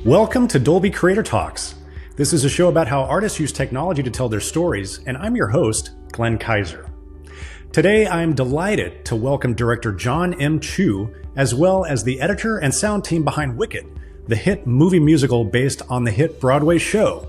Welcome to Dolby Creator Talks. This is a show about how artists use technology to tell their stories, and I'm your host, Glenn Kaiser. Today, I'm delighted to welcome director Jon M. as well as the editor and sound team behind Wicked, the hit movie musical based on the hit Broadway show.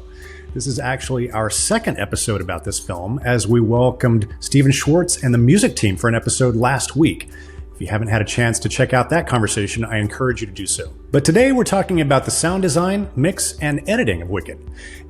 This is actually our second episode about this film, as we welcomed Stephen Schwartz and the music team for an episode last week. If you haven't had a chance to check out that conversation, I encourage you to do so. But today we're talking about the sound design, mix, and editing of Wicked.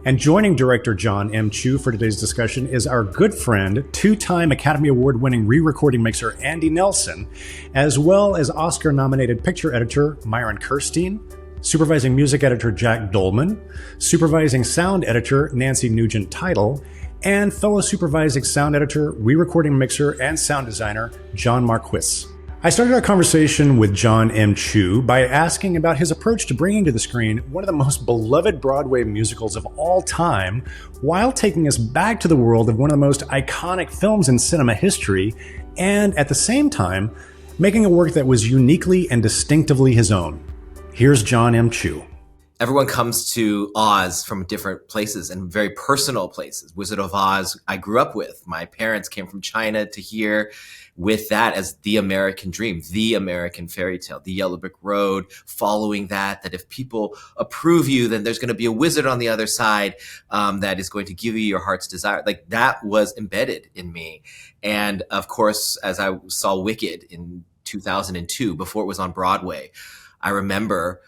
And joining director Jon M. for today's discussion is our good friend, two-time Academy Award-winning re-recording mixer Andy Nelson, as well as Oscar-nominated picture editor Myron Kerstein, supervising music editor Jack Dolman, supervising sound editor Nancy Nugent Title, and fellow supervising sound editor, re-recording mixer, and sound designer Jon Marquis. I started our conversation with Jon M. by asking about his approach to bringing to the screen one of the most beloved Broadway musicals of all time, while taking us back to the world of one of the most iconic films in cinema history, and at the same time, making a work that was uniquely and distinctively his own. Here's Jon M. Everyone comes to Oz from different places and very personal places. Wizard of Oz, I grew up with. My parents came from China to here with that as the American dream, the American fairy tale, the Yellow Brick Road, following that if people approve you, then there's going to be a wizard on the other side that is going to give you your heart's desire. Like, that was embedded in me. And of course, as I saw Wicked in 2002, before it was on Broadway, I remember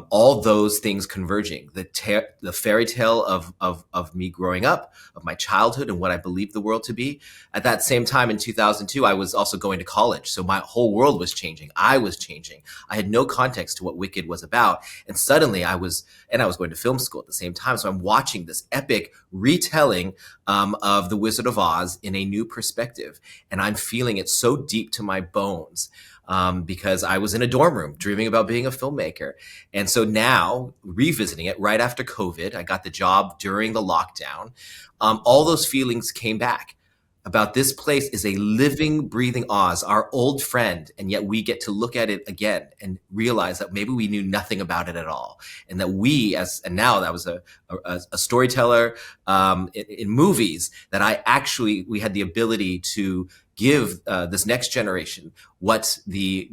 all those things converging, the fairy tale of me growing up, of my childhood and what I believed the world to be. At that same time in 2002, I was also going to college. So my whole world was changing. I was changing. I had no context to what Wicked was about. And suddenly I was going to film school at the same time. So I'm watching this epic retelling of The Wizard of Oz in a new perspective. And I'm feeling it so deep to my bones. Because I was in a dorm room dreaming about being a filmmaker. And so now, revisiting it right after COVID, I got the job during the lockdown. All those feelings came back about this place is a living, breathing Oz, our old friend. And yet we get to look at it again and realize that maybe we knew nothing about it at all. And that now that was a storyteller in movies, that we had the ability to give this next generation what the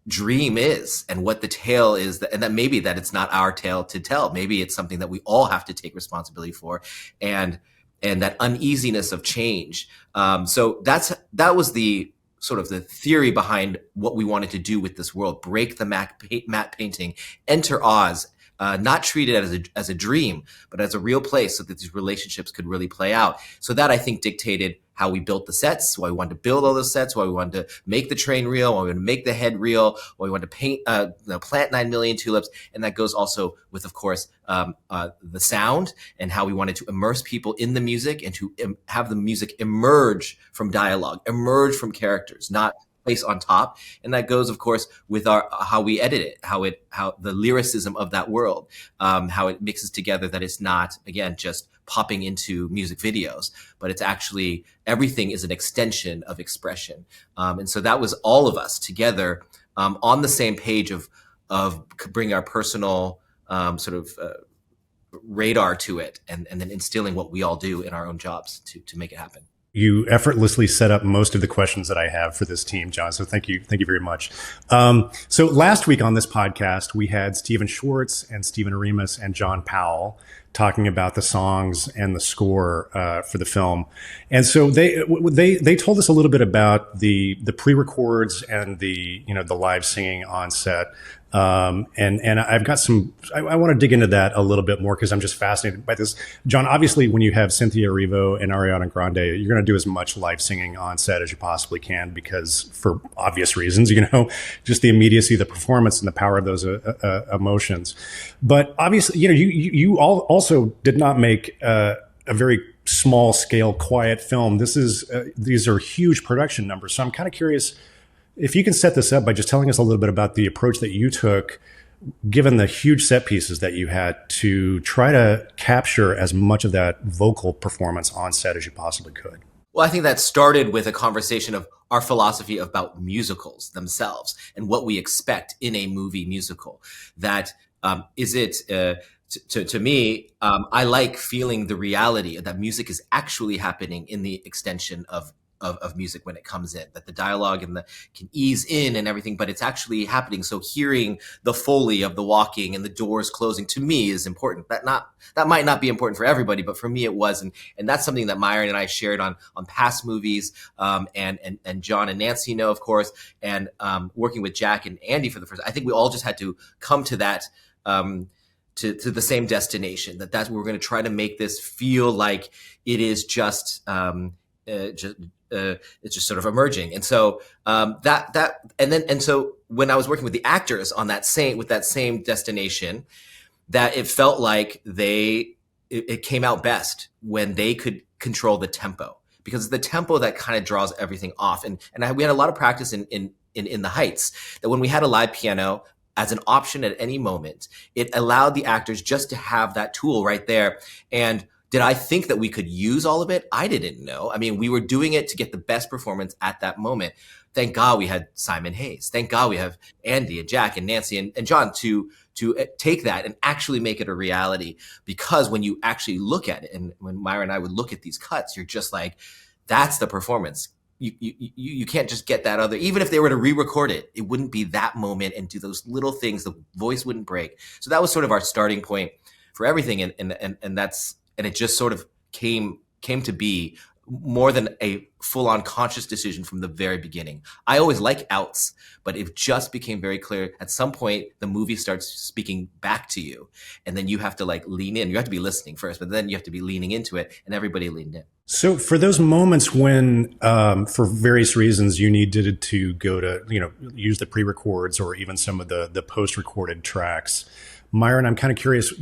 dream is and what the tale is, and that maybe that it's not our tale to tell. Maybe it's something that we all have to take responsibility for, and that uneasiness of change. So that was the sort of the theory behind what we wanted to do with this world: break the matte painting, enter Oz. Not treat it as a dream, but as a real place, so that these relationships could really play out. So that, I think, dictated how we built the sets, why we wanted to build all those sets, why we wanted to make the train real, why we wanted to make the head real, why we wanted to paint, plant 9 million tulips. And that goes also with, of course, the sound, and how we wanted to immerse people in the music and to have the music emerge from dialogue, emerge from characters, not place on top. And that goes, of course, with how we edit it, how the lyricism of that world, how it mixes together, that it's not, again, just popping into music videos, but it's actually, everything is an extension of expression. And so that was all of us together on the same page of bringing our personal radar to it, and then instilling what we all do in our own jobs to make it happen. You effortlessly set up most of the questions that I have for this team, Jon. So thank you very much. So last week on this podcast, we had Stephen Schwartz and Stephen Remus and John Powell talking about the songs and the score for the film. And so they told us a little bit about the pre-records and the live singing on set. And I've got I want to dig into that a little bit more, because I'm just fascinated by this. Jon, obviously, when you have Cynthia Erivo and Ariana Grande, you're going to do as much live singing on set as you possibly can, because for obvious reasons, just the immediacy of the performance and the power of those emotions. But obviously, you also did not make a very small scale, quiet film. These are huge production numbers. So I'm kind of curious if you can set this up by just telling us a little bit about the approach that you took, given the huge set pieces that you had, to try to capture as much of that vocal performance on set as you possibly could. Well, I think that started with a conversation of our philosophy about musicals themselves and what we expect in a movie musical. That Is it to me? I like feeling the reality that music is actually happening in the extension of music when it comes in, that the dialogue and the can ease in and everything, but it's actually happening. So hearing the foley of the walking and the doors closing to me is important. That might not be important for everybody, but for me it was, and that's something that Myron and I shared on past movies, and Jon and Nancy know, of course, and working with Jack and Andy for the first. I think we all just had to come to that. To the same destination, that's we're going to try to make this feel like it is just it's just sort of emerging. And so so when I was working with the actors on that same destination, that it felt like it came out best when they could control the tempo, because it's the tempo that kind of draws everything off. And we had a lot of practice in the Heights, that when we had a live piano as an option at any moment, it allowed the actors just to have that tool right there. And did I think that we could use all of it? I didn't know. I mean, we were doing it to get the best performance at that moment. Thank God we had Simon Hayes. Thank God we have Andy and Jack and Nancy and Jon to take that and actually make it a reality. Because when you actually look at it, and when Myron and I would look at these cuts, you're just like, that's the performance. You can't just get that other, even if they were to re-record it, it wouldn't be that moment and do those little things, the voice wouldn't break. So that was sort of our starting point for everything. And it just sort of came to be more than a full-on conscious decision from the very beginning. I always like outs, but it just became very clear at some point the movie starts speaking back to you, and then you have to like lean in. You have to be listening first, but then you have to be leaning into it, and everybody leaned in. So for those moments when, for various reasons, you needed to go to, use the pre-records or even some of the post-recorded tracks, Myron, I'm kind of curious,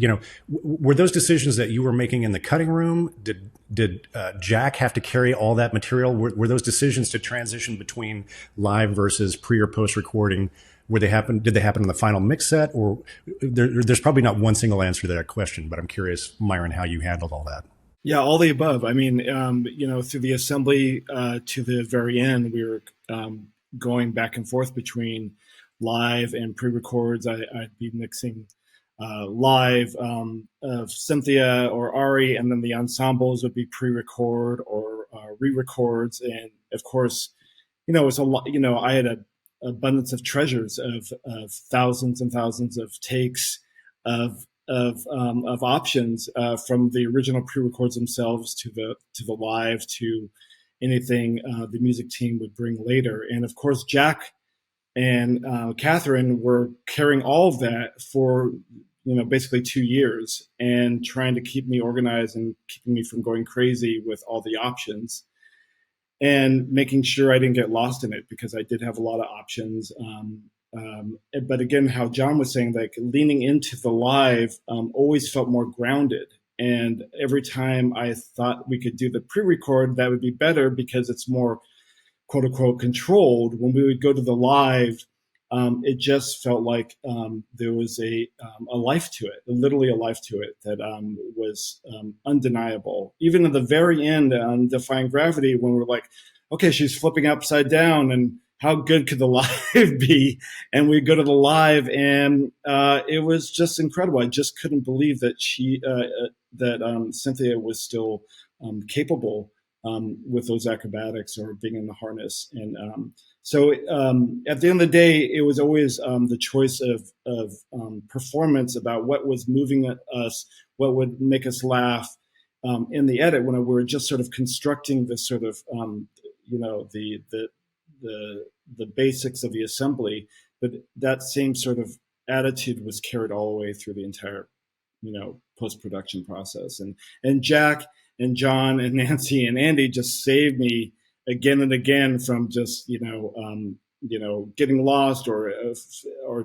were those decisions that you were making in the cutting room? Did Jack have to carry all that material? Were those decisions to transition between live versus pre or post recording? Did they happen in the final mix set? Or there's probably not one single answer to that question, but I'm curious, Myron, how you handled all that. Yeah, all the above. I mean, through the assembly to the very end, we were going back and forth between live and pre-records. I'd be mixing live of Cynthia or Ari, and then the ensembles would be pre-record or re-records. And of course, it was a lot. I had an abundance of treasures of thousands and thousands of takes of options from the original pre-records themselves to the live to anything the music team would bring later. And of course, Jack and Catherine were carrying all of that for basically 2 years, and trying to keep me organized and keeping me from going crazy with all the options, and making sure I didn't get lost in it, because I did have a lot of options. But again, how Jon was saying, like leaning into the live always felt more grounded. And every time I thought we could do the pre-record, that would be better because it's more quote unquote controlled. When we would go to the live, it just felt like there was a life to it, literally a life to it that was undeniable. Even at the very end on Defying Gravity, when we're like, okay, she's flipping upside down, and how good could the live be? And we go to the live, and it was just incredible. I just couldn't believe that Cynthia was still capable with those acrobatics or being in the harness. And so at the end of the day, it was always the choice of performance about what was moving us, what would make us laugh in the edit, when we were just sort of constructing this sort of, the basics of the assembly. But that same sort of attitude was carried all the way through the entire, post-production process. And Jack and Jon and Nancy and Andy just saved me again and again from just, getting lost or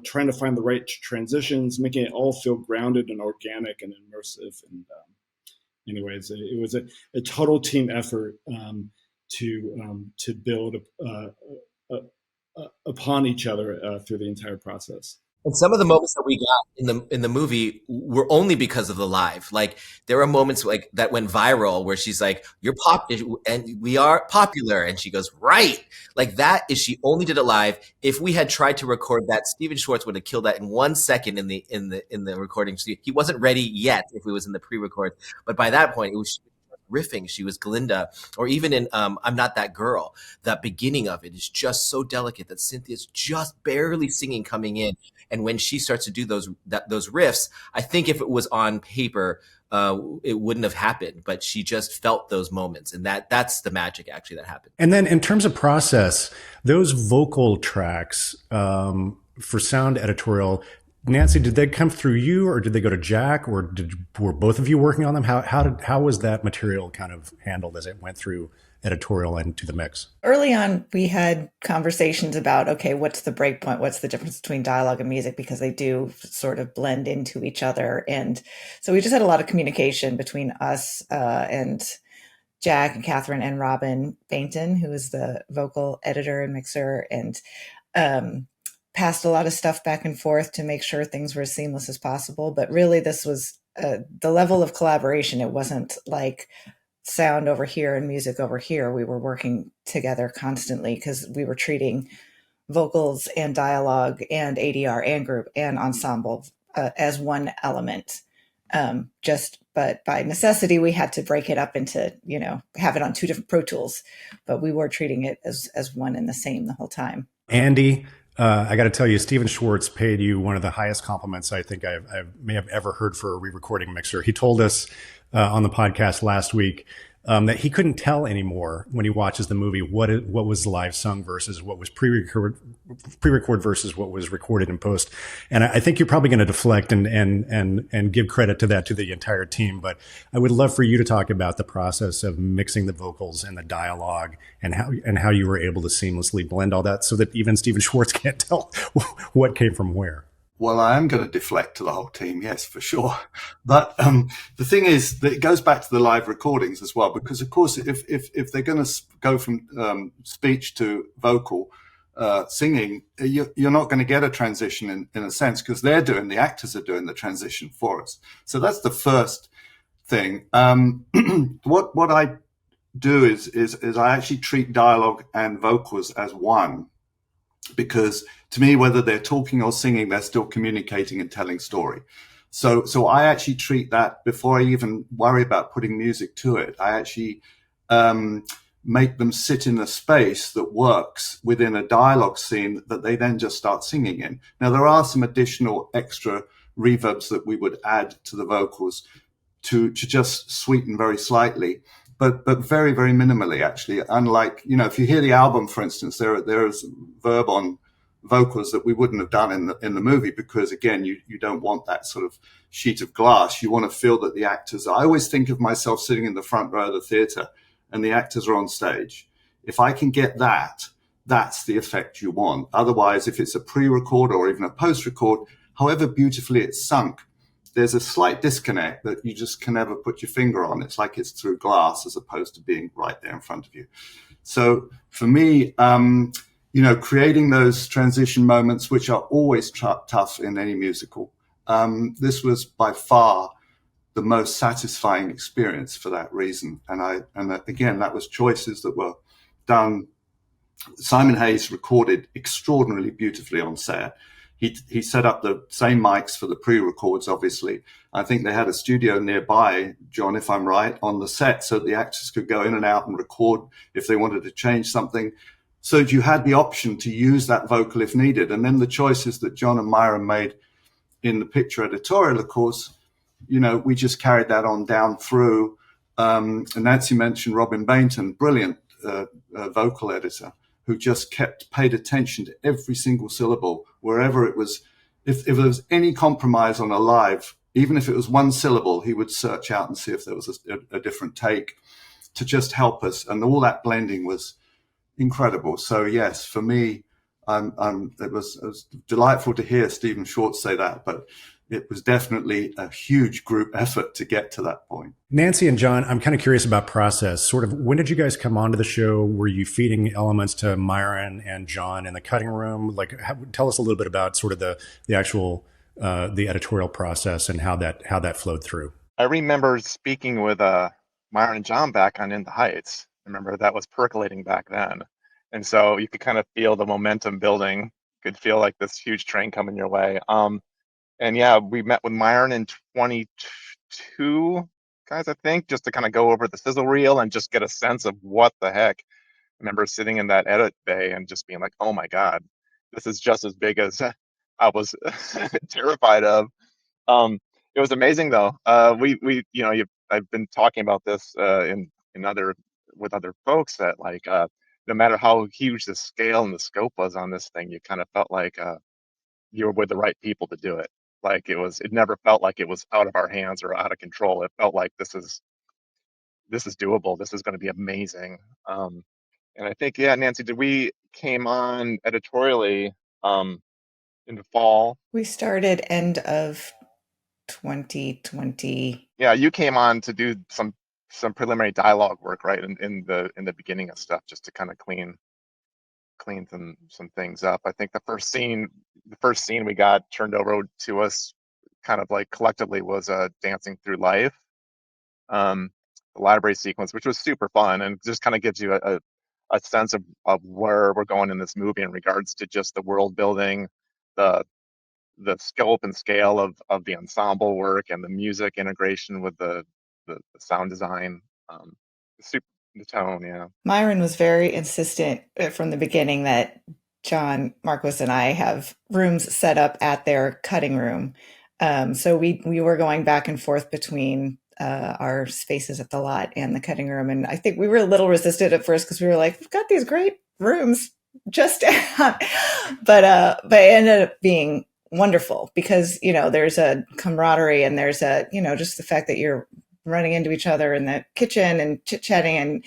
trying to find the right transitions, making it all feel grounded and organic and immersive. And anyways, it was a total team effort to build upon each other through the entire process. And some of the moments that we got in the movie were only because of the live. Like there were moments like that went viral where she's like, "You're pop, and we are popular," and she goes, "Right." Like that is she only did it live. If we had tried to record that, Steven Schwartz would have killed that in 1 second in the recording. He wasn't ready yet if it was in the pre-record, but by that point it was riffing. She was Glinda, or even in I'm Not That Girl. That beginning of it is just so delicate that Cynthia's just barely singing coming in, and when she starts to do those riffs, I think if it was on paper, it wouldn't have happened. But she just felt those moments, and that's the magic actually that happened. And then in terms of process, those vocal tracks for sound editorial, Nancy, did they come through you, or did they go to Jack, or were both of you working on them? How was that material kind of handled as it went through editorial and to the mix? Early on, we had conversations about, okay, what's the break point? What's the difference between dialogue and music? Because they do sort of blend into each other. And so we just had a lot of communication between us and Jack and Catherine and Robin Bainton, who is the vocal editor and mixer, and passed a lot of stuff back and forth to make sure things were as seamless as possible. But really, this was the level of collaboration. It wasn't like sound over here and music over here. We were working together constantly because we were treating vocals and dialogue and ADR and group and ensemble as one element. But by necessity, we had to break it up into, have it on two different Pro Tools, but we were treating it as one and the same the whole time. Andy, I got to tell you, Steven Schwartz paid you one of the highest compliments I think I may have ever heard for a re-recording mixer. He told us on the podcast last week that he couldn't tell anymore when he watches the movie what was live sung versus what was pre-record versus what was recorded in post. And I think you're probably going to deflect and give credit to that to the entire team. But I would love for you to talk about the process of mixing the vocals and the dialogue and how you were able to seamlessly blend all that so that even Steven Schwartz can't tell what came from where. Well, I am going to deflect to the whole team, yes, for sure. But the thing is that it goes back to the live recordings as well, because of course, if they're going to go from speech to vocal singing, you're not going to get a transition in a sense, because the actors are doing the transition for us. So that's the first thing. What I do is I actually treat dialogue and vocals as one. Because to me, whether they're talking or singing, they're still communicating and telling story. So I actually treat that before I even worry about putting music to it. I actually make them sit in a space that works within a dialogue scene that they then just start singing in. Now, there are some additional extra reverbs that we would add to the vocals to just sweeten very slightly. But very, very minimally, actually. Unlike, if you hear the album, for instance, there is verb on vocals that we wouldn't have done in the movie, because again, you don't want that sort of sheet of glass. You want to feel that the actors I always think of myself sitting in the front row of the theater and the actors are on stage. If I can get that, that's the effect you want. Otherwise, if it's a pre-record or even a post-record, however beautifully it's sunk, there's a slight disconnect that you just can never put your finger on. It's like it's through glass as opposed to being right there in front of you. So for me, creating those transition moments, which are always tough in any musical, this was by far the most satisfying experience for that reason. And again, that was choices that were done. Simon Hayes recorded extraordinarily beautifully on set. He set up the same mics for the pre-records, obviously. I think they had a studio nearby, John, if I'm right, on the set, so the actors could go in and out and record if they wanted to change something. So you had the option to use that vocal if needed. And then the choices that Jon and Myron made in the picture editorial, of course, we just carried that on down through. And Nancy mentioned Robin Bainton, brilliant vocal editor, who just paid attention to every single syllable, wherever it was. If there was any compromise on a live, even if it was one syllable, he would search out and see if there was a different take to just help us. And all that blending was incredible. So yes, for me, it was delightful to hear Steven Schwartz say that. But it was definitely a huge group effort to get to that point. Nancy and John, I'm kind of curious about process. Sort of, when did you guys come onto the show? Were you feeding elements to Myron and John in the cutting room? Like, tell us a little bit about sort of the actual the editorial process and how that flowed through. I remember speaking with Myron and John back on In the Heights. I remember that was percolating back then, and so you could kind of feel the momentum building. You could feel like this huge train coming your way. And yeah, we met with Myron in 22, guys, I think, just to kind of go over the sizzle reel and just get a sense of what the heck. I remember sitting in that edit bay and just being like, oh my God, this is just as big as I was terrified of. It was amazing though. I've been talking about this in other with other folks that like no matter how huge the scale and the scope was on this thing, you kind of felt like you were with the right people to do it. Like it never felt like it was out of our hands or out of control. It felt like this is doable. This is going to be amazing. And I think, yeah, Nancy, we came on editorially in the fall? We started end of 2020. Yeah, you came on to do some preliminary dialogue work, right? In the beginning of stuff, just to kind of clean some things up. I think the first scene we got turned over to us kind of like collectively was Dancing Through Life, the library sequence, which was super fun and just kind of gives you a sense of where we're going in this movie in regards to just the world building, the scope and scale of the ensemble work and the music integration with the sound design, the tone. Yeah, Myron was very insistent from the beginning that John, Marquis, and I have rooms set up at their cutting room. So we were going back and forth between our spaces at the lot and the cutting room. And I think we were a little resistant at first because we were like, we've got these great rooms just out. But it ended up being wonderful because, there's a camaraderie and there's just the fact that you're running into each other in the kitchen and chit-chatting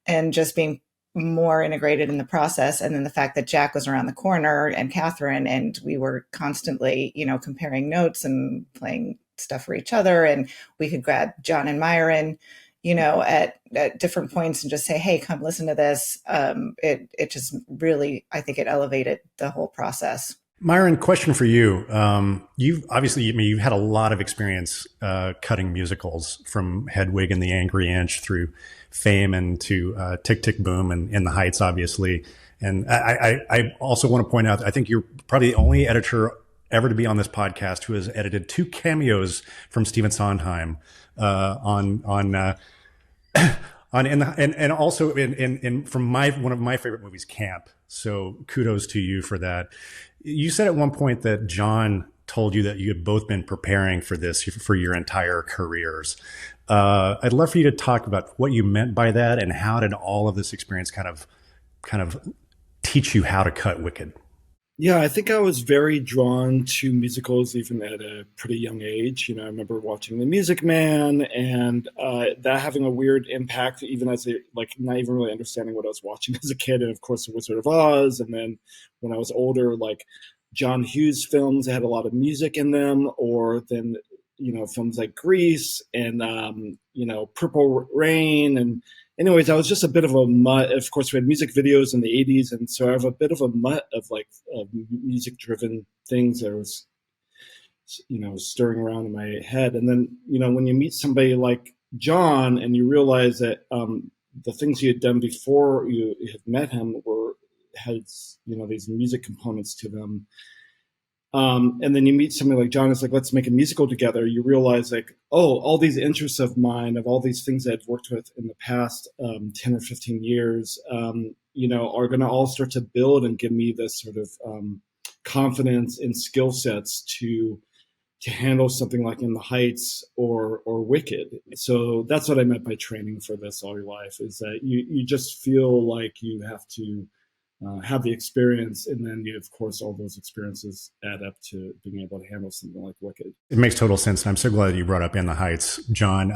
and just being more integrated in the process. And then the fact that Jack was around the corner and Catherine, and we were constantly, comparing notes and playing stuff for each other. And we could grab Jon and Myron, at different points and just say, hey, come listen to this. It just really, I think it elevated the whole process. Myron, question for you. You've had a lot of experience cutting musicals, from Hedwig and the Angry Inch through Fame and to Tick, Tick, Boom and In the Heights, obviously. And I also want to point out, I think you're probably the only editor ever to be on this podcast who has edited 2 cameos from Stephen Sondheim and also in from one of my favorite movies, Camp. So kudos to you for that. You said at one point that John told you that you had both been preparing for this for your entire careers. I'd love for you to talk about what you meant by that and how did all of this experience kind of teach you how to cut Wicked? Yeah, I think I was very drawn to musicals even at a pretty young age. I remember watching The Music Man and that having a weird impact, even as not even really understanding what I was watching as a kid. And of course, The Wizard of Oz. And then when I was older, like John Hughes films had a lot of music in them, or then, films like Grease and, Purple Rain. And anyways, I was just a bit of a mutt. Of course, we had music videos in the 80s. And so I have a bit of a mutt of music driven things that was, stirring around in my head. And then, when you meet somebody like John and you realize that the things you had done before you had met him had these music components to them. And then you meet somebody like John, it's like, let's make a musical together. You realize all these interests of mine, of all these things I've worked with in the past 10 or 15 years, are going to all start to build and give me this sort of confidence and skill sets to handle something like In the Heights or Wicked. So that's what I meant by training for this all your life, is that you just feel like you have to have the experience, and then of course all those experiences add up to being able to handle something like Wicked. It makes total sense, and I'm so glad that you brought up In the Heights, John.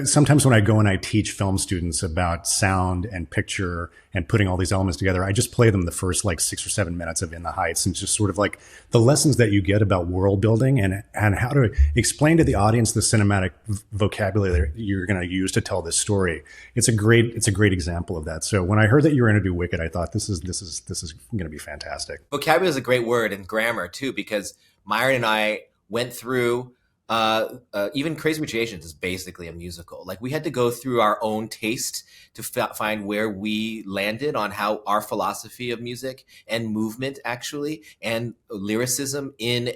Sometimes when I go and I teach film students about sound and picture and putting all these elements together, I just play them the first like 6 or 7 minutes of In the Heights, and just sort of like the lessons that you get about world building and how to explain to the audience the cinematic vocabulary that you're going to use to tell this story. It's a great example of that. So when I heard that you were going to do Wicked, I thought this is going to be fantastic. Vocabulary is a great word, and grammar too, because Myron and I went through even Crazy Rich Asians is basically a musical. Like, we had to go through our own taste to find where we landed on how our philosophy of music and movement actually, and lyricism in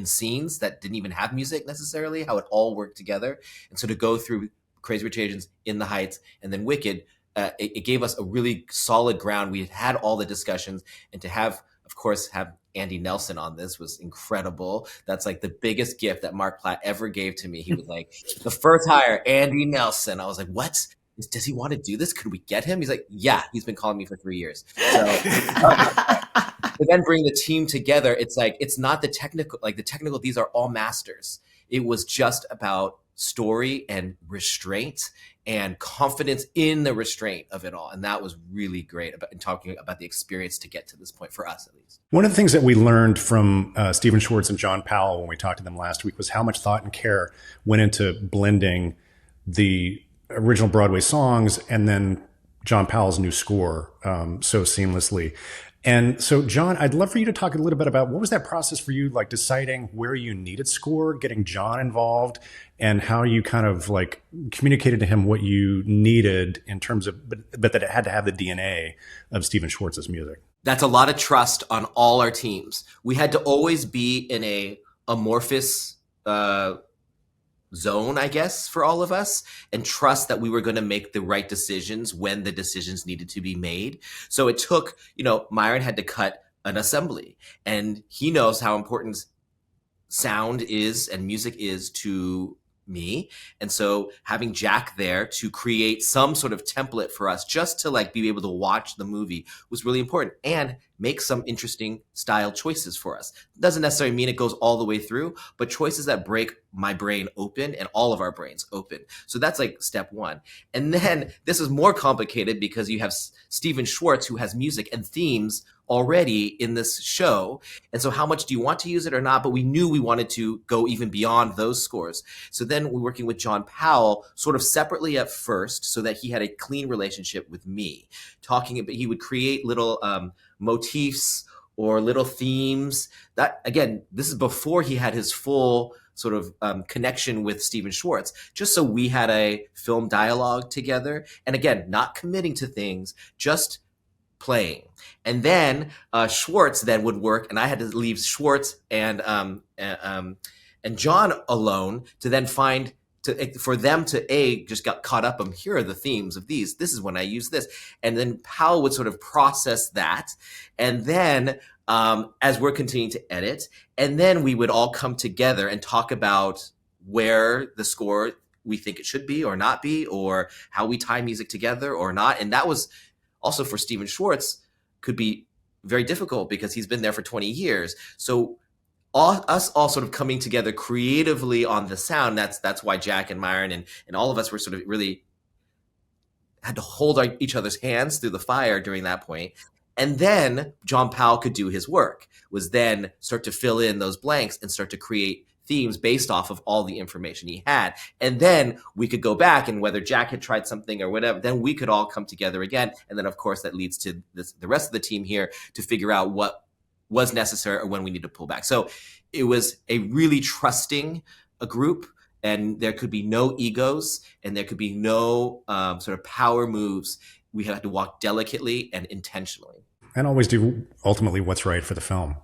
scenes that didn't even have music necessarily, how it all worked together. And so to go through Crazy Rich Asians, In the Heights, and then Wicked, it gave us a really solid ground. We had all the discussions, and to have Andy Nelson on this was incredible. That's like the biggest gift that Mark Platt ever gave to me. He was like, the first hire, Andy Nelson. I was like, what? Does he want to do this? Could we get him? He's like, yeah, he's been calling me for 3 years. So to then bring the team together, it's like, it's not the technical, these are all masters. It was just about story and restraint and confidence in the restraint of it all. And that was really great in talking about the experience to get to this point, for us at least. One of the things that we learned from Stephen Schwartz and John Powell when we talked to them last week was how much thought and care went into blending the original Broadway songs and then John Powell's new score so seamlessly. And so, John, I'd love for you to talk a little bit about what was that process for you, like deciding where you needed score, getting John involved, and how you kind of like communicated to him what you needed in terms of, but that it had to have the DNA of Stephen Schwartz's music. That's a lot of trust on all our teams. We had to always be in a amorphous zone, I guess, for all of us, and trust that we were going to make the right decisions when the decisions needed to be made. So it took, Myron had to cut an assembly, and he knows how important sound is and music is to me. And so having Jack there to create some sort of template for us just to like be able to watch the movie was really important, and make some interesting style choices for us. Doesn't necessarily mean it goes all the way through, but choices that break my brain open and all of our brains open. So that's like step one. And then this is more complicated because you have Stephen Schwartz, who has music and themes already in this show. And so how much do you want to use it or not? But we knew we wanted to go even beyond those scores. So then we're working with John Powell sort of separately at first, so that he had a clean relationship with me. He would create little motifs or little themes that, again, this is before he had his full sort of connection with Stephen Schwartz, just so we had a film dialogue together. And again, not committing to things, just playing. And then Schwartz then would work, and I had to leave Schwartz and John alone to then for them to just got caught up on, here are the themes of these. This is when I use this. And then Powell would sort of process that. And then as we're continuing to edit, and then we would all come together and talk about where the score we think it should be or not be, or how we tie music together or not. And that was also, for Stephen Schwartz, could be very difficult because he's been there for 20 years. So us all sort of coming together creatively on the sound, that's why Jack and Myron and all of us were sort of really had to hold each other's hands through the fire during that point. And then John Powell could do his work, was then start to fill in those blanks and start to create themes based off of all the information he had. And then we could go back, and whether Jack had tried something or whatever, then we could all come together again. And then, of course, that leads to the rest of the team here to figure out what was necessary or when we need to pull back. So it was a really trusting a group, and there could be no egos, and there could be no sort of power moves. We had to walk delicately and intentionally. And always do ultimately what's right for the film.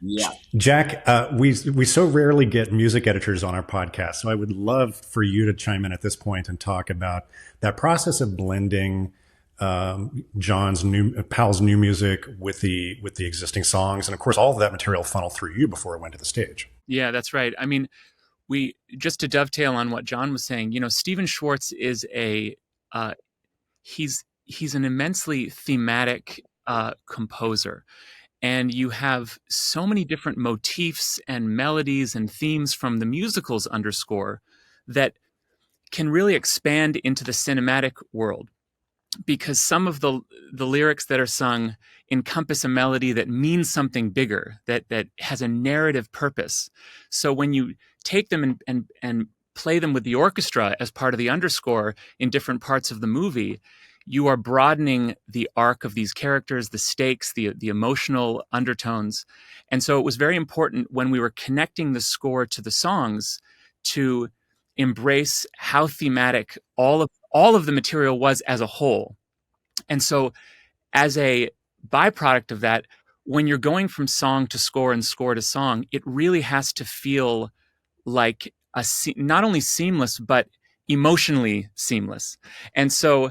Yeah. Jack, we so rarely get music editors on our podcast, so I would love for you to chime in at this point and talk about that process of blending Powell's new music with the existing songs, and of course all of that material funneled through you before it went to the stage. Yeah, that's right. I mean, just to dovetail on what John was saying, Stephen Schwartz is he's he's an immensely thematic composer. And you have so many different motifs and melodies and themes from the musical's underscore that can really expand into the cinematic world, because some of the lyrics that are sung encompass a melody that means something bigger, that has a narrative purpose. So when you take them and play them with the orchestra as part of the underscore in different parts of the movie, you are broadening the arc of these characters, the stakes, the emotional undertones. And so it was very important when we were connecting the score to the songs to embrace how thematic all of the material was as a whole. And so as a byproduct of that, when you're going from song to score and score to song, it really has to feel like not only seamless, but emotionally seamless. And so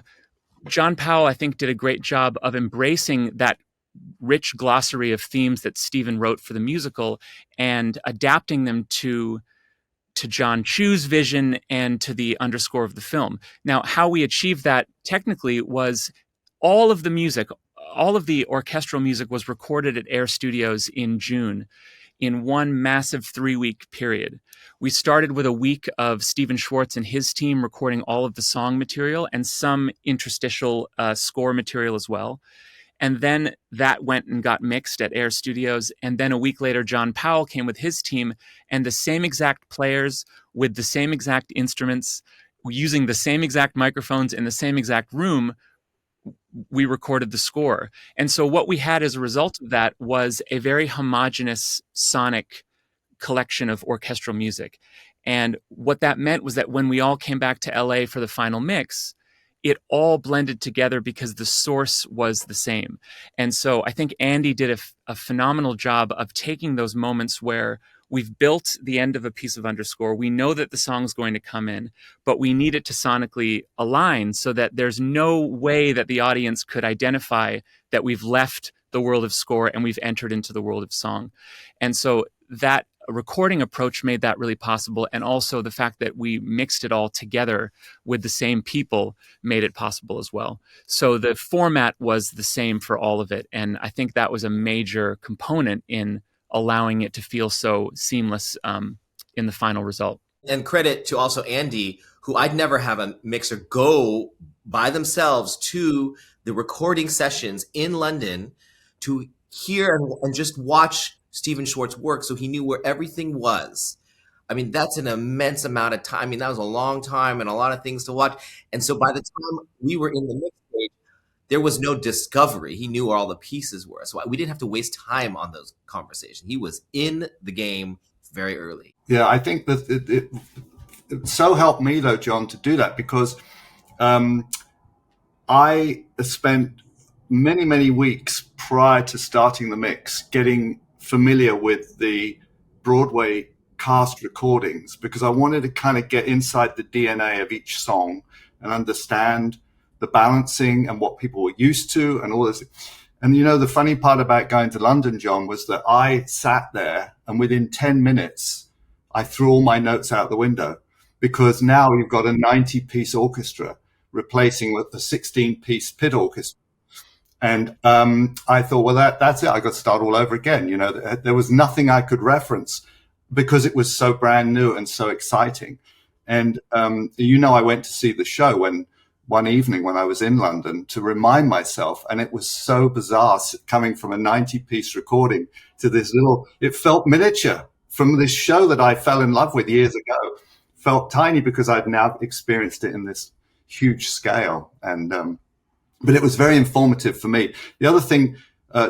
John Powell, I think, did a great job of embracing that rich glossary of themes that Stephen wrote for the musical and adapting them to John Chu's vision and to the underscore of the film. Now, how we achieved that technically was all of the music, all of the orchestral music was recorded at Air Studios in June in one massive 3-week period. We started with a week of Stephen Schwartz and his team recording all of the song material and some interstitial score material as well. And then that went and got mixed at Air Studios. And then a week later, John Powell came with his team, and the same exact players with the same exact instruments, using the same exact microphones in the same exact room, we recorded the score. And so what we had as a result of that was a very homogeneous sonic collection of orchestral music. And what that meant was that when we all came back to LA for the final mix, it all blended together because the source was the same. And so I think Andy did a phenomenal job of taking those moments where we've built the end of a piece of underscore. We know that the song's going to come in, but we need it to sonically align so that there's no way that the audience could identify that we've left the world of score and we've entered into the world of song. And so that recording approach made that really possible. And also the fact that we mixed it all together with the same people made it possible as well. So the format was the same for all of it. And I think that was a major component in allowing it to feel so seamless in the final result. And credit to also Andy, who I'd never have a mixer go by themselves to the recording sessions in London to hear and just watch Stephen Schwartz work, so he knew where everything was. I mean, that's an immense amount of time. I mean, that was a long time and a lot of things to watch. And so by the time we were in the mix stage, there was no discovery. He knew where all the pieces were. So we didn't have to waste time on those conversations. He was in the game very early. Yeah, I think that it so helped me, though, John, to do that, because I spent many weeks prior to starting the mix getting familiar with the Broadway cast recordings, because I wanted to kind of get inside the DNA of each song and understand the balancing and what people were used to and all this. And, you know, the funny part about going to London, John, was that I sat there and within 10 minutes, I threw all my notes out the window, because now you've got a 90-piece orchestra replacing with the 16-piece pit orchestra. And I thought, well, that's it. I got to start all over again. You know, there was nothing I could reference because it was so brand new and so exciting. And, you know, I went to see the show one evening when I was in London to remind myself. And it was so bizarre coming from a 90-piece recording to this it felt miniature from this show that I fell in love with years ago. Felt tiny because I'd now experienced it in this huge scale. And, but it was very informative for me. The other thing,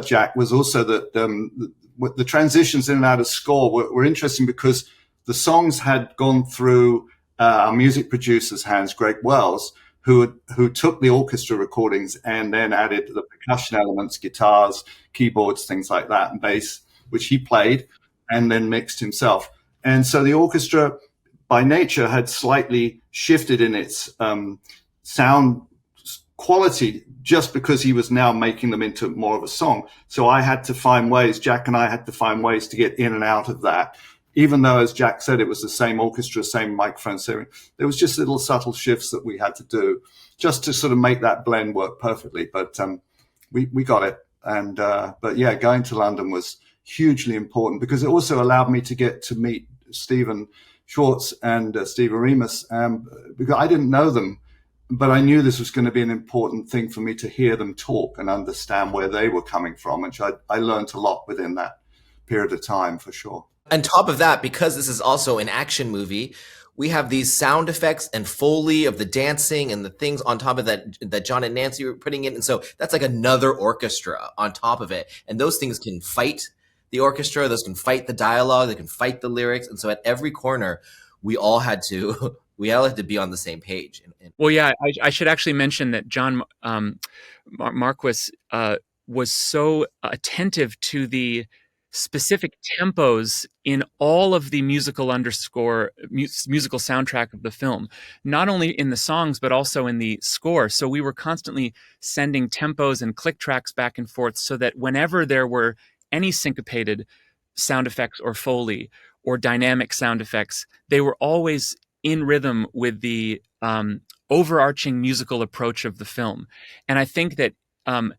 Jack, was also that the transitions in and out of score were interesting, because the songs had gone through our music producer's hands, Greg Wells, who took the orchestra recordings and then added the percussion elements, guitars, keyboards, things like that, and bass, which he played and then mixed himself. And so the orchestra, by nature, had slightly shifted in its sound quality just because he was now making them into more of a song. So I had to find ways, Jack and I had to find ways to get in and out of that. Even though, as Jack said, it was the same orchestra, same microphone, there was just little subtle shifts that we had to do. just to sort of make that blend work perfectly. But we got it. And but yeah, going to London was hugely important because it also allowed me to get to meet Stephen Schwartz and Steve Aremus, because I didn't know them, but I knew this was going to be an important thing for me to hear them talk and understand where they were coming from, which I learned a lot within that period of time, for sure. On top of that, because this is also an action movie, we have these sound effects and Foley of the dancing and the things on top of that Jon and Nancy were putting in. And so that's like another orchestra on top of it. And those things can fight the orchestra, those can fight the dialogue, they can fight the lyrics. And so at every corner, we all had to be on the same page. Well, yeah, I should actually mention that Jon Marquis was so attentive to the specific tempos in all of the musical soundtrack of the film, not only in the songs, but also in the score. So we were constantly sending tempos and click tracks back and forth so that whenever there were any syncopated sound effects or Foley or dynamic sound effects, they were always in rhythm with the overarching musical approach of the film. And I think that the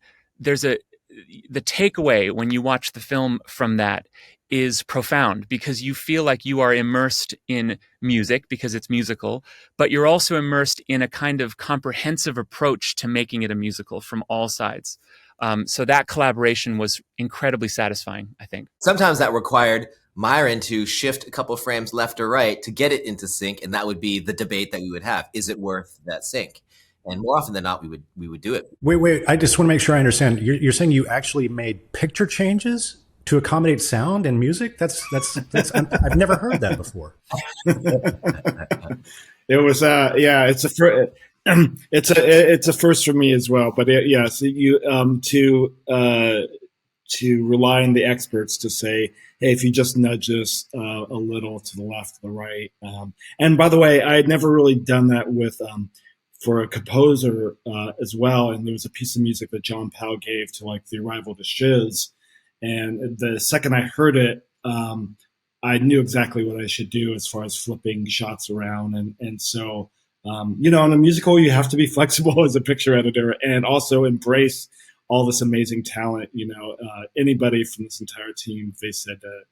takeaway when you watch the film from that is profound, because you feel like you are immersed in music because it's musical, but you're also immersed in a kind of comprehensive approach to making it a musical from all sides. So that collaboration was incredibly satisfying, I think. Sometimes that required Myron to shift a couple of frames left or right to get it into sync, and that would be the debate that we would have. Is it worth that sync? And more often than not, we would do it. Wait. I just want to make sure I understand. You're saying you actually made picture changes to accommodate sound and music? That's I've never heard that before. It was it's a first for me as well. But yes, you to rely on the experts to say, hey, if you just nudge this a little to the left, or the right. And by the way, I had never really done that with for a composer as well. And there was a piece of music that John Powell gave to like the arrival of the Shiz. And the second I heard it, I knew exactly what I should do as far as flipping shots around. And so, in a musical, you have to be flexible as a picture editor and also embrace all this amazing talent. Anybody from this entire team, they said that,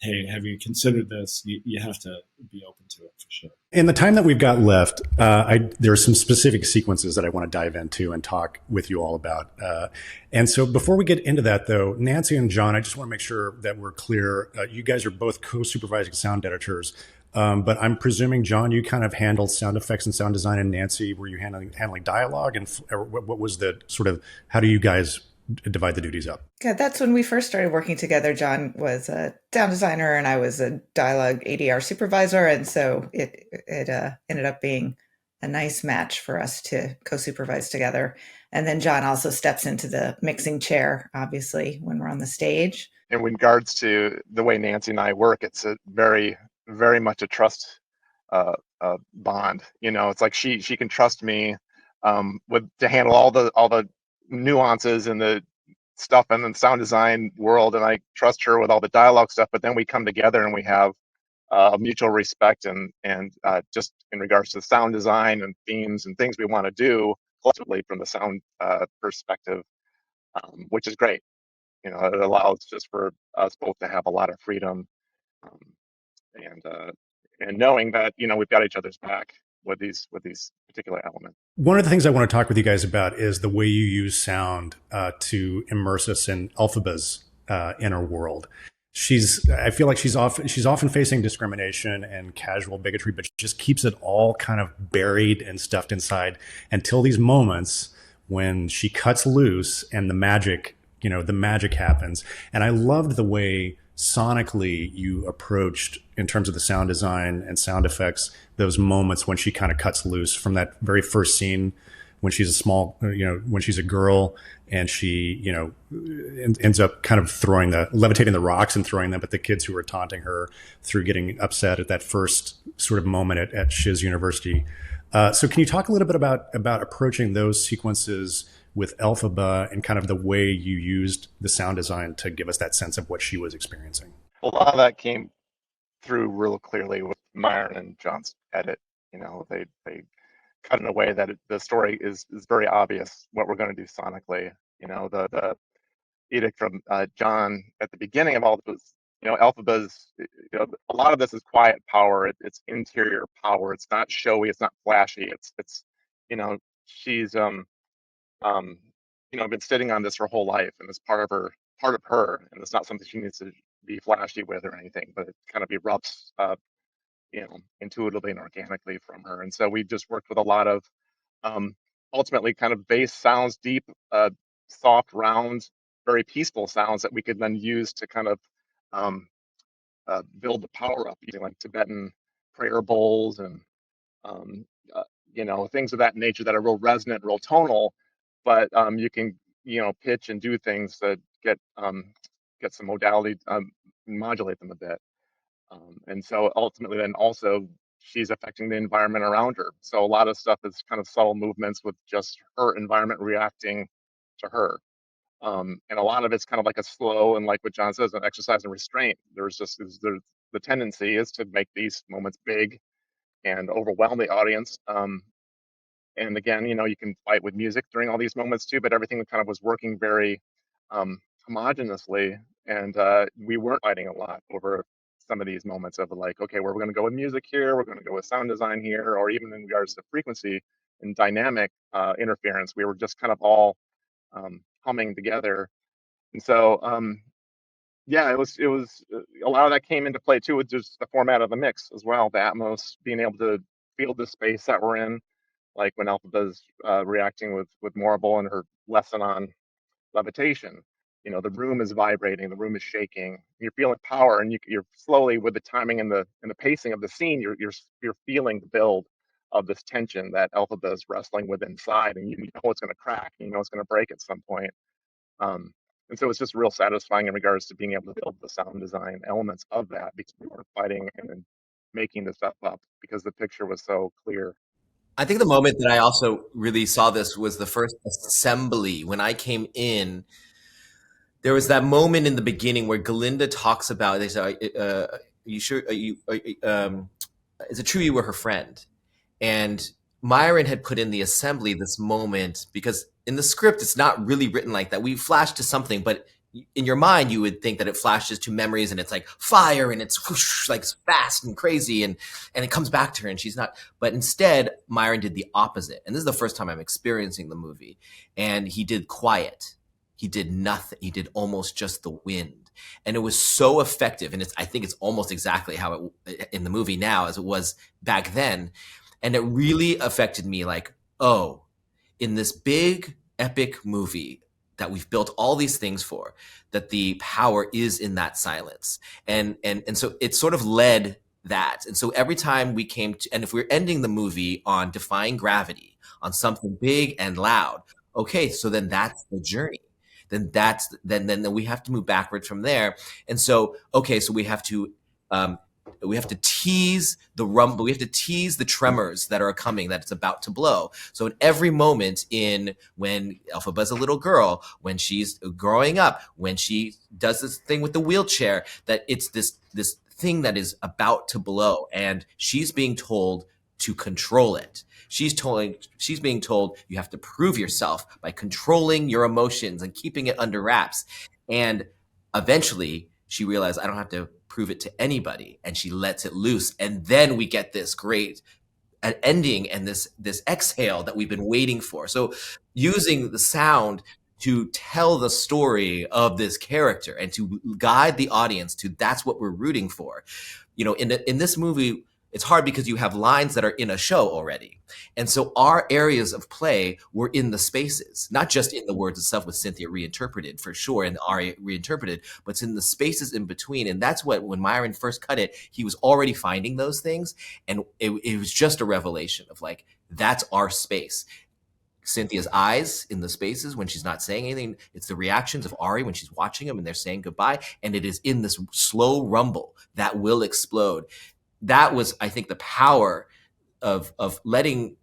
hey, have you considered this? You have to be open to it for sure. In the time that we've got left, there are some specific sequences that I want to dive into and talk with you all about. And so before we get into that, though, Nancy and Jon, I just want to make sure that we're clear. You guys are both co-supervising sound editors, but I'm presuming, Jon, you kind of handled sound effects and sound design, and Nancy, were you handling dialogue? And what was the sort of, how do you guys divide the duties up? Yeah, that's when we first started working together. Jon was a sound designer and I was a dialogue ADR supervisor. And so it ended up being a nice match for us to co-supervise together. And then Jon also steps into the mixing chair, obviously, when we're on the stage. In regards to the way Nancy and I work, it's a very, very much a trust bond. It's like she can trust me to handle all the nuances and the stuff in the sound design world, and I trust her with all the dialogue stuff. But then we come together and we have mutual respect and just in regards to sound design and themes and things we want to do collectively from the sound perspective, which is great. It allows just for us both to have a lot of freedom, and knowing that we've got each other's back with these particular elements. One of the things I want to talk with you guys about is the way you use sound to immerse us in Elphaba's inner world. I feel like she's often facing discrimination and casual bigotry, but she just keeps it all kind of buried and stuffed inside until these moments when she cuts loose and the magic happens. And I loved the way sonically you approached, in terms of the sound design and sound effects, those moments when she kind of cuts loose from that very first scene when she's when she's a girl and she, ends up kind of levitating the rocks and throwing them at the kids who were taunting her, through getting upset at that first sort of moment at Shiz University. So can you talk a little bit about approaching those sequences with Elphaba and kind of the way you used the sound design to give us that sense of what she was experiencing? A lot of that came through real clearly with Myron and Jon's edit. They cut in a way that the story is very obvious what we're going to do sonically. You know, the edict from Jon at the beginning of all of this, you know, Elphaba's, you know, a lot of this is quiet power. It's interior power. It's not showy. It's not flashy. It's, you know, she's um, you know, been sitting on this her whole life, and it's part of her, and it's not something she needs to be flashy with or anything, but it kind of erupts, you know, intuitively and organically from her. And so we just worked with a lot of um, ultimately kind of bass sounds, deep, soft, round, very peaceful sounds that we could then use to kind of um, build the power up using like Tibetan prayer bowls and um, uh, you know, things of that nature that are real resonant, real tonal, but you can, you know, pitch and do things that get some modality, modulate them a bit. And so ultimately then also she's affecting the environment around her. So a lot of stuff is kind of subtle movements with just her environment reacting to her. And a lot of it's kind of like a slow, and like what Jon says, an exercise in restraint. There's the tendency is to make these moments big and overwhelm the audience. And again, you know, you can fight with music during all these moments too, but everything kind of was working very homogenously, and we weren't fighting a lot over some of these moments of like, okay, we're going to go with music here, we're going to go with sound design here, or even in regards to frequency and dynamic interference, we were just kind of all humming together. And so yeah, it was a lot of that came into play too with just the format of the mix as well, the Atmos, being able to feel the space that we're in, like when Elphaba's reacting with Morrible and her lesson on levitation. You know, the room is vibrating, the room is shaking. You're feeling power, and you're slowly, with the timing and the pacing of the scene, you're feeling the build of this tension that Elphaba is wrestling with inside, and you know it's going to crack, you know it's going to break at some point. Um, and so it's just real satisfying in regards to being able to build the sound design elements of that, because we weren't fighting and making this stuff up because the picture was so clear. I think the moment that I also really saw this was the first assembly. When I came in, there was that moment in the beginning where Galinda talks about, they say, are you sure, is it true you were her friend? And Myron had put in the assembly this moment, because in the script, it's not really written like that. We flash to something, but in your mind, you would think that it flashes to memories and it's like fire and it's whoosh, like fast and crazy, and it comes back to her and she's not. But instead, Myron did the opposite. And this is the first time I'm experiencing the movie. And he did quiet. He did nothing. He did almost just the wind. And it was so effective. And I think it's almost exactly how it in the movie now as it was back then. And it really affected me, like, oh, in this big epic movie that we've built all these things for, that the power is in that silence. And so it sort of led that. And so every time we came to, and if we're ending the movie on defying gravity, on something big and loud, okay, so then that's the journey. Then we have to move backwards from there. And so, okay, so we have to tease the rumble. We have to tease the tremors that are coming, that it's about to blow. So in every moment, when Elphaba's a little girl, when she's growing up, when she does this thing with the wheelchair, that it's this thing that is about to blow, and she's being told to control it. She's being told you have to prove yourself by controlling your emotions and keeping it under wraps. And eventually she realized, I don't have to prove it to anybody, and she lets it loose. And then we get this great ending and this exhale that we've been waiting for. So using the sound to tell the story of this character and to guide the audience to, that's what we're rooting for. You know, in this movie, it's hard because you have lines that are in a show already. And so our areas of play were in the spaces, not just in the words itself with Cynthia reinterpreted for sure and Ari reinterpreted, but it's in the spaces in between. And that's what, when Myron first cut it, he was already finding those things. And it was just a revelation of like, that's our space. Cynthia's eyes in the spaces when she's not saying anything. It's the reactions of Ari when she's watching him and they're saying goodbye. And it is in this slow rumble that will explode. That was, I think, the power of letting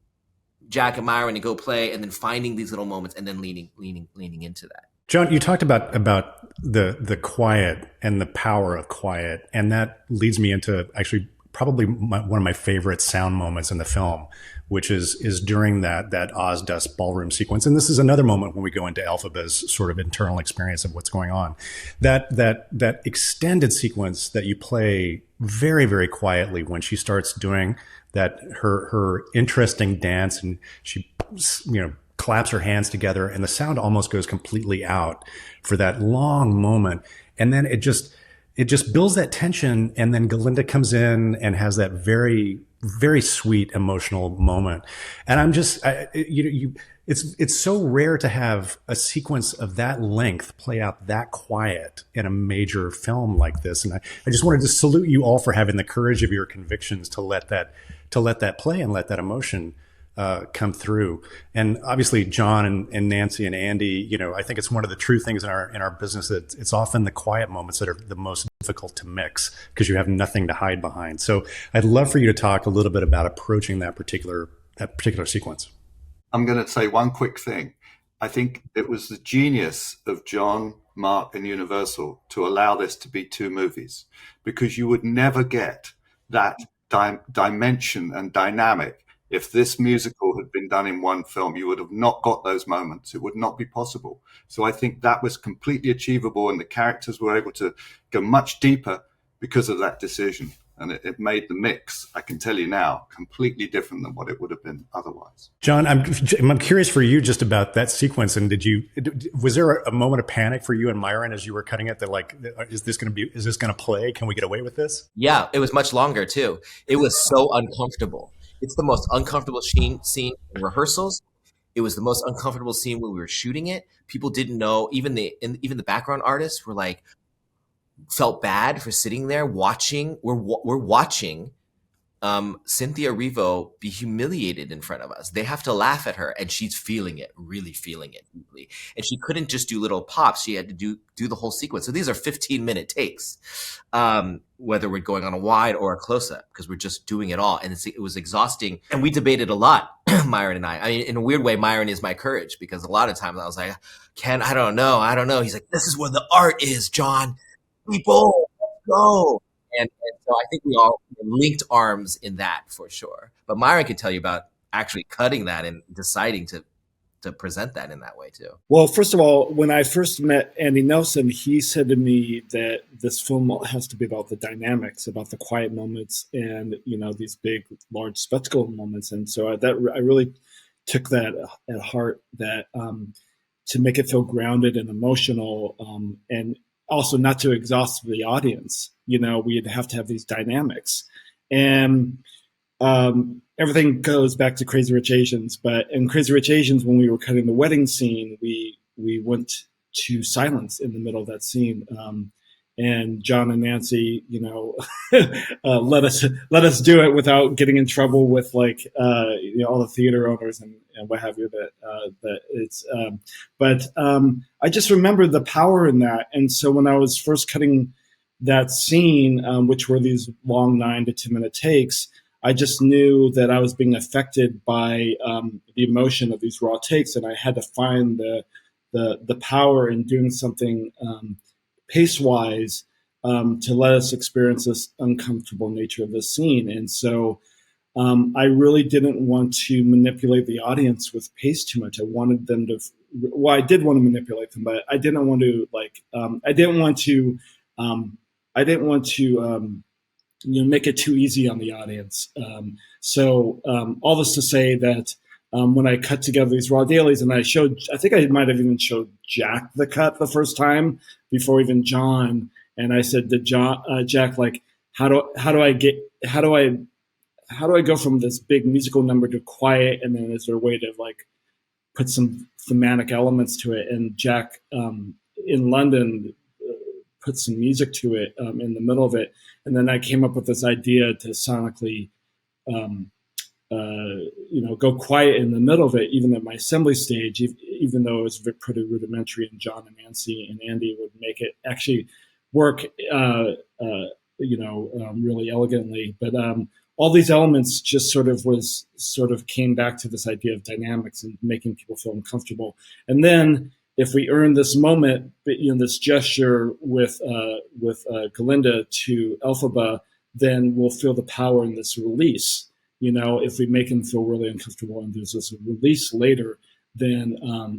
Jack and Myron go play, and then finding these little moments, and then leaning into that. Jon, you talked about the quiet and the power of quiet, and that leads me into actually probably one of my favorite sound moments in the film, which is during that ozdust ballroom sequence. And this is another moment when we go into Elphaba's sort of internal experience of what's going on. That extended sequence that you play very, very quietly when she starts doing that, her interesting dance, and she, claps her hands together, and the sound almost goes completely out for that long moment. And then it just builds that tension. And then Galinda comes in and has that very, very sweet emotional moment. And I'm just, it's so rare to have a sequence of that length play out that quiet in a major film like this. And I just wanted to salute you all for having the courage of your convictions to let that play and let that emotion come through. And obviously Jon and Nancy and Andy, I think it's one of the true things in our business that it's often the quiet moments that are the most difficult to mix because you have nothing to hide behind. So I'd love for you to talk a little bit about approaching that particular sequence. I'm going to say one quick thing. I think it was the genius of Jon, Mark, and Universal to allow this to be two movies, because you would never get that dimension and dynamic. If this musical had been done in one film, you would have not got those moments. It would not be possible. So I think that was completely achievable, and the characters were able to go much deeper because of that decision. And it made the mix, I can tell you now, completely different than what it would have been otherwise. Jon, I'm curious for you just about that sequence. And was there a moment of panic for you and Myron as you were cutting it, that like, is this going to play? Can we get away with this? Yeah, it was much longer too. It was so uncomfortable. It's the most uncomfortable scene in rehearsals. It was the most uncomfortable scene when we were shooting it. People didn't know. Even the background artists were like, felt bad for sitting there watching. We're watching Cynthia Erivo be humiliated in front of us. They have to laugh at her, and she's feeling it, really feeling it deeply. And she couldn't just do little pops. She had to do the whole sequence. So these are 15-minute takes, whether we're going on a wide or a close-up, because we're just doing it all. And it was exhausting. And we debated a lot, Myron and I. I mean, in a weird way, Myron is my courage, because a lot of times I was like, I don't know. He's like, this is where the art is, Jon. People, let's go. And so I think we all linked arms in that for sure. But Myron could tell you about actually cutting that and deciding to present that in that way too. Well, first of all, when I first met Andy Nelson, he said to me that this film has to be about the dynamics, about the quiet moments, and these big, large spectacle moments. And so I really took that at heart, that to make it feel grounded and emotional, and also not to exhaust the audience. We'd have to have these dynamics. And everything goes back to Crazy Rich Asians. But in Crazy Rich Asians, when we were cutting the wedding scene, we went to silence in the middle of that scene. And Jon and Nancy, let us do it without getting in trouble with all the theater owners and what have you. But I just remember the power in that. And so when I was first cutting that scene, which were these long 9 to 10 minute takes, I just knew that I was being affected by the emotion of these raw takes, and I had to find the power in doing something pace-wise to let us experience this uncomfortable nature of the scene. And so I really didn't want to manipulate the audience with pace too much. I wanted them to, I did want to manipulate them, but I didn't want to make it too easy on the audience. So all this to say that when I cut together these raw dailies, and I think I might have even showed Jack the cut the first time before even Jon. And I said to Jack, like, how do I go from this big musical number to quiet? And then is there a way to like put some thematic elements to it? And Jack in London put some music to it in the middle of it. And then I came up with this idea to sonically, go quiet in the middle of it, even at my assembly stage, even though it was pretty rudimentary, and Jon and Nancy and Andy would make it actually work, really elegantly. But all these elements just sort of came back to this idea of dynamics and making people feel uncomfortable. And then if we earn this moment, this gesture with Galinda to Elphaba, then we'll feel the power in this release. If we make them feel really uncomfortable and there's this release later, then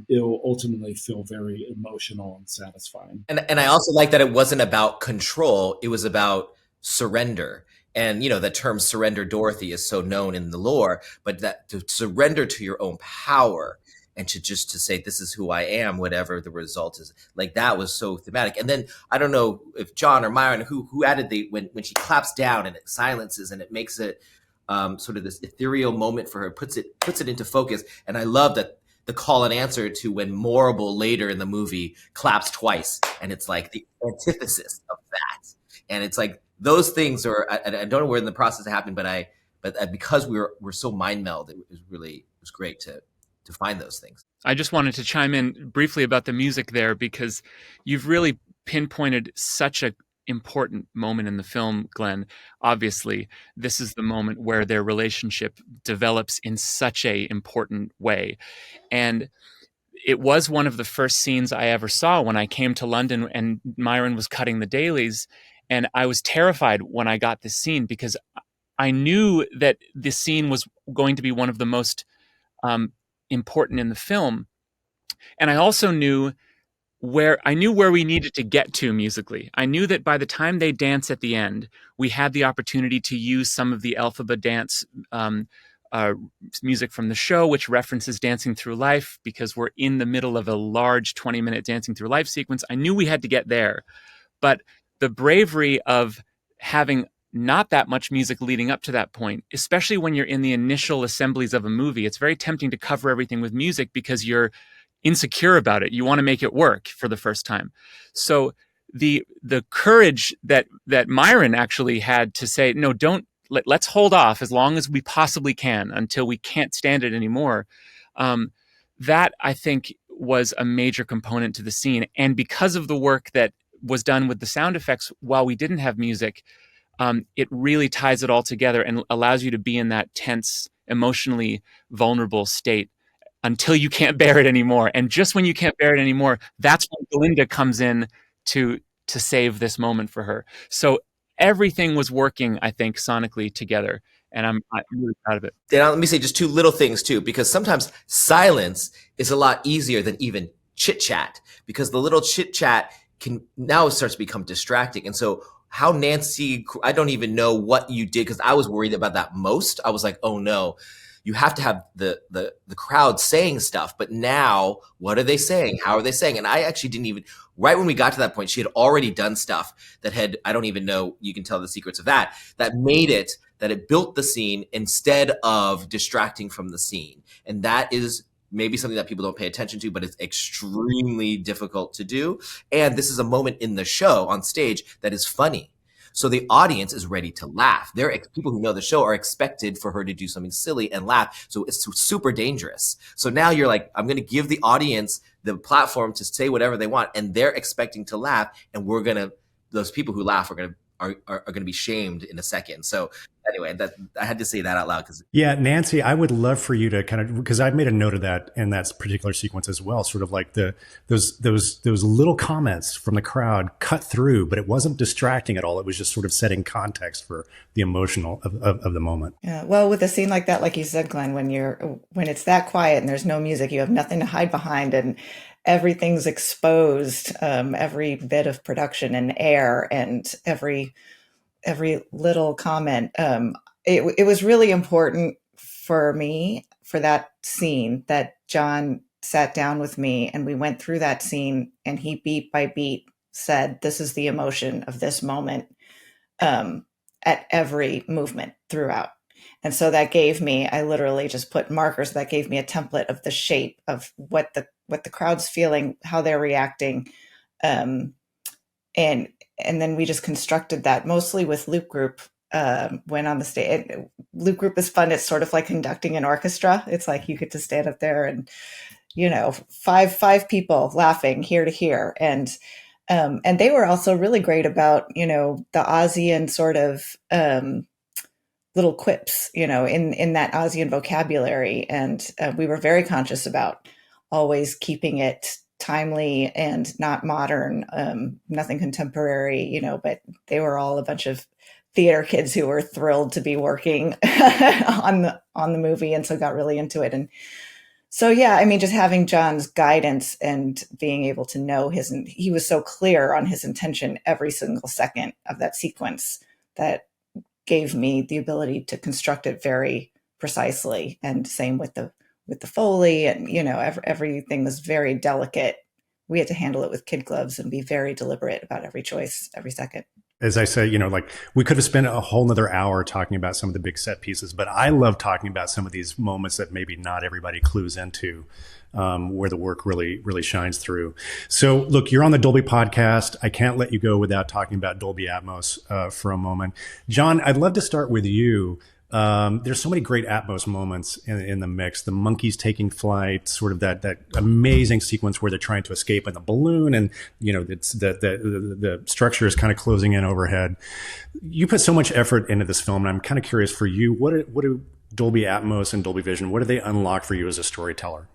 it'll ultimately feel very emotional and satisfying. And I also like that it wasn't about control, it was about surrender. And the term surrender Dorothy is so known in the lore, but that to surrender to your own power and to say, this is who I am, whatever the result is, like that was so thematic. And then I don't know if Jon or Myron, who added when she claps down and it silences and it makes it sort of this ethereal moment for her, puts it into focus. And I love that the call and answer to when Morrible later in the movie claps twice, and it's like the antithesis of that. And it's like those things are, I don't know where in the process it happened, but because we're so mind meld, it was great to find those things. I just wanted to chime in briefly about the music there, because you've really pinpointed such a important moment in the film, Glenn. Obviously, this is the moment where their relationship develops in such a important way. And it was one of the first scenes I ever saw when I came to London and Myron was cutting the dailies. And I was terrified when I got this scene, because I knew that this scene was going to be one of the most important in the film. And I also knew where we needed to get to musically. I knew that by the time they dance at the end, we had the opportunity to use some of the Elphaba dance music from the show, which references Dancing Through Life, because we're in the middle of a large 20-minute Dancing Through Life sequence. I knew we had to get there. But the bravery of having not that much music leading up to that point, especially when you're in the initial assemblies of a movie, it's very tempting to cover everything with music because you're insecure about it. You want to make it work for the first time. So the courage that Myron actually had to say, no, let's hold off as long as we possibly can until we can't stand it anymore. That I think was a major component to the scene. And because of the work that was done with the sound effects while we didn't have music, it really ties it all together and allows you to be in that tense, emotionally vulnerable state until you can't bear it anymore. And just when you can't bear it anymore, that's when Belinda comes in to save this moment for her. So everything was working, I think, sonically together. And I'm really proud of it. Now, let me say just two little things too, because sometimes silence is a lot easier than even chit chat, because the little chit chat now starts to become distracting. And so how Nancy, I don't even know what you did, because I was worried about that most. I was like, oh no, you have to have the crowd saying stuff, but now what are they saying? How are they saying? And I actually didn't even, right when we got to that point, she had already done stuff that had, I don't even know, you can tell the secrets of that made it, that it built the scene instead of distracting from the scene. And that is maybe something that people don't pay attention to, but it's extremely difficult to do. And this is a moment in the show on stage that is funny. So the audience is ready to laugh. People who know the show are expected for her to do something silly and laugh. So it's super dangerous. So now you're like, I'm going to give the audience the platform to say whatever they want, and they're expecting to laugh. And those people who laugh are going to be shamed in a second. So anyway, I had to say that out loud. Yeah, Nancy, I would love for you to kind of, because I've made a note of that in that particular sequence as well, sort of like those little comments from the crowd cut through, but it wasn't distracting at all. It was just sort of setting context for the emotional of the moment. Yeah, well, with a scene like that, like you said, Glenn, when it's that quiet and there's no music, you have nothing to hide behind, and everything's exposed, every bit of production and air and every little comment. It was really important for me, for that scene, that Jon sat down with me and we went through that scene, and he beat by beat said, this is the emotion of this moment, at every movement throughout. And so that gave me, I literally just put markers, that gave me a template of the shape of what the crowd's feeling, how they're reacting. And then we just constructed that mostly with loop group. When on the stage, loop group is fun. It's sort of like conducting an orchestra. It's like you get to stand up there and, five people laughing ear to ear. And they were also really great about, the Ozian sort of little quips, in that Ozian vocabulary. And we were very conscious about always keeping it timely and not modern, nothing contemporary, but they were all a bunch of theater kids who were thrilled to be working on the movie, and so got really into it. And so, yeah, I mean, just having Jon's guidance and being able to know he was so clear on his intention every single second of that sequence that gave me the ability to construct it very precisely. And same with the Foley, and, everything was very delicate. We had to handle it with kid gloves and be very deliberate about every choice, every second. As I say, like we could have spent a whole nother hour talking about some of the big set pieces, but I love talking about some of these moments that maybe not everybody clues into, where the work really, really shines through. So look, you're on the Dolby podcast. I can't let you go without talking about Dolby Atmos for a moment. Jon, I'd love to start with you. There's so many great Atmos moments in the mix. The monkeys taking flight, sort of that amazing sequence where they're trying to escape in the balloon, and it's the structure is kind of closing in overhead. You put so much effort into this film, and I'm kind of curious for you, what do Dolby Atmos and Dolby Vision, what do they unlock for you as a storyteller?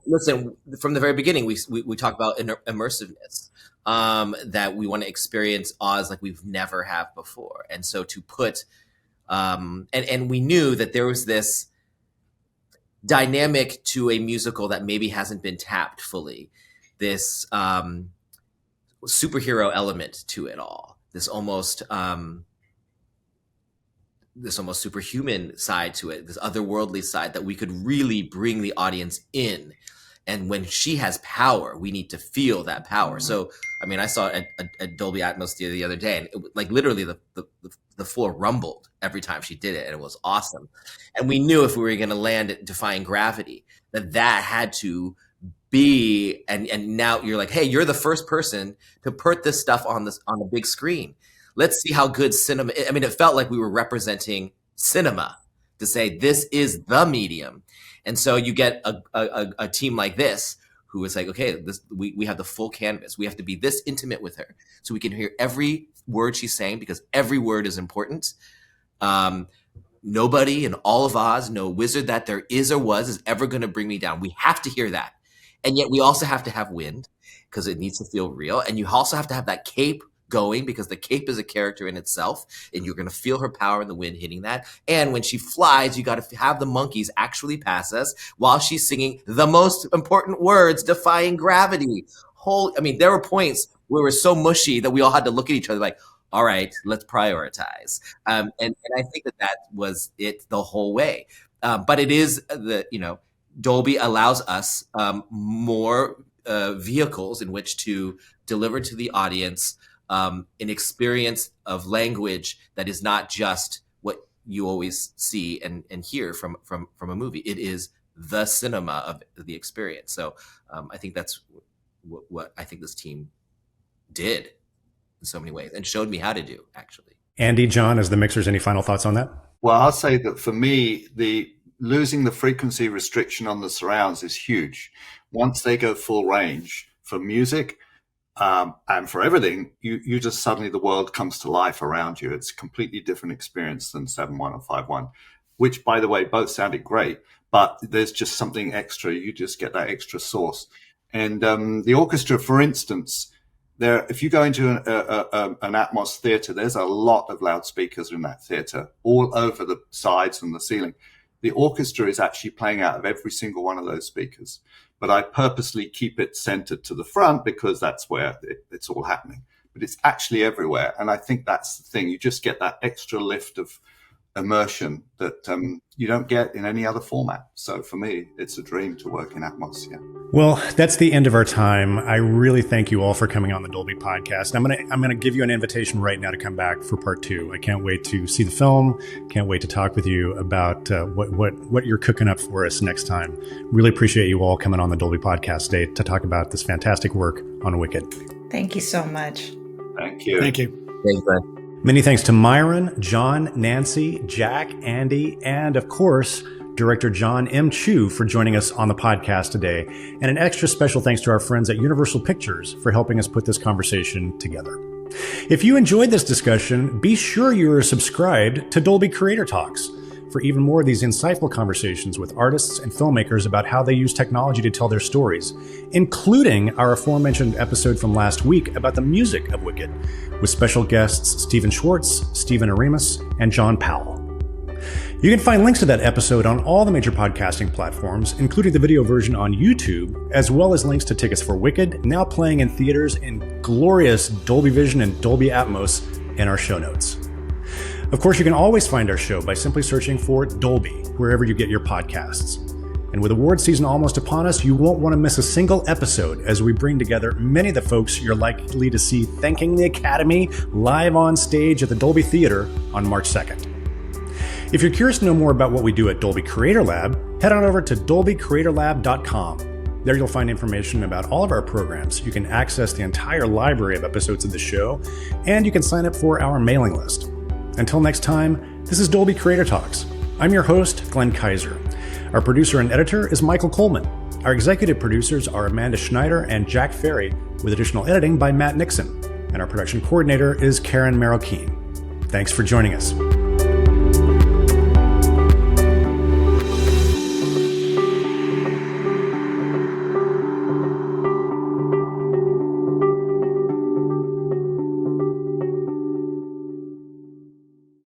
Listen, from the very beginning, we talk about immersiveness. That we want to experience Oz like we've never have before, and so to put and we knew that there was this dynamic to a musical that maybe hasn't been tapped fully, this superhero element to it all, this almost superhuman side to it, this otherworldly side that we could really bring the audience in. And when she has power, we need to feel that power. So, I mean, I saw it at Dolby Atmos the other day, and it, literally the floor rumbled every time she did it, and it was awesome. And we knew if we were going to land at Defying Gravity, that had to be, and now you're like, hey, you're the first person to put this stuff on the big screen. Let's see how good cinema. I mean, it felt like we were representing cinema to say this is the medium. And so you get a team like this who is like, okay, we have the full canvas. We have to be this intimate with her so we can hear every word she's saying, because every word is important. Nobody in all of Oz, no wizard that there is or was, is ever going to bring me down. We have to hear that. And yet we also have to have wind because it needs to feel real. And you also have to have that cape going, because the cape is a character in itself, and you're going to feel her power in the wind hitting that. And when she flies, you got to have the monkeys actually pass us while she's singing the most important words, defying gravity. There were points where we were so mushy that we all had to look at each other like, all right, let's prioritize. And I think that was it the whole way. But it is Dolby allows us more vehicles in which to deliver to the audience an experience of language that is not just what you always see and hear from a movie. It is the cinema of the experience. So I think that's what I think this team did in so many ways and showed me how to do, actually. Andy, Jon, as the mixers, any final thoughts on that? Well, I'll say that for me, losing the frequency restriction on the surrounds is huge. Once they go full range for music, and for everything, you just suddenly the world comes to life around you. It's a completely different experience than 7.1 or 5.1, which, by the way, both sounded great, but there's just something extra. You just get that extra sauce. And the orchestra, for instance, if you go into an Atmos theater, there's a lot of loudspeakers in that theater, all over the sides and the ceiling. The orchestra is actually playing out of every single one of those speakers. But I purposely keep it centered to the front because that's where it's all happening. But it's actually everywhere. And I think that's the thing. You just get that extra lift of immersion that you don't get in any other format. So for me, it's a dream to work in Atmos. Yeah. Well, that's the end of our time. I really thank you all for coming on the Dolby podcast. I'm gonna give you an invitation right now to come back for part 2. I can't wait to see the film. Can't wait to talk with you about what you're cooking up for us next time. Really appreciate you all coming on the Dolby podcast today to talk about this fantastic work on Wicked. Thank you so much. Thank you. Thank you. Thanks, man. Many thanks to Myron, Jon, Nancy, Jack, Andy, and of course, director Jon M. Chu for joining us on the podcast today. And an extra special thanks to our friends at Universal Pictures for helping us put this conversation together. If you enjoyed this discussion, be sure you're subscribed to Dolby Creator Talks. for even more of these insightful conversations with artists and filmmakers about how they use technology to tell their stories, including our aforementioned episode from last week about the music of Wicked, with special guests Stephen Schwartz, Stephen Aremus, and John Powell. You can find links to that episode on all the major podcasting platforms, including the video version on YouTube, as well as links to tickets for Wicked, now playing in theaters in glorious Dolby Vision and Dolby Atmos, in our show notes. Of course, you can always find our show by simply searching for Dolby, wherever you get your podcasts. And with award season almost upon us, you won't want to miss a single episode as we bring together many of the folks you're likely to see thanking the Academy live on stage at the Dolby Theater on March 2nd. If you're curious to know more about what we do at Dolby Creator Lab, head on over to dolbycreatorlab.com. There you'll find information about all of our programs. You can access the entire library of episodes of the show, and you can sign up for our mailing list. Until next time, this is Dolby Creator Talks. I'm your host, Glenn Kaiser. Our producer and editor is Michael Coleman. Our executive producers are Amanda Schneider and Jack Ferry, with additional editing by Matt Nixon. And our production coordinator is Karen Merrill-Keen. Thanks for joining us.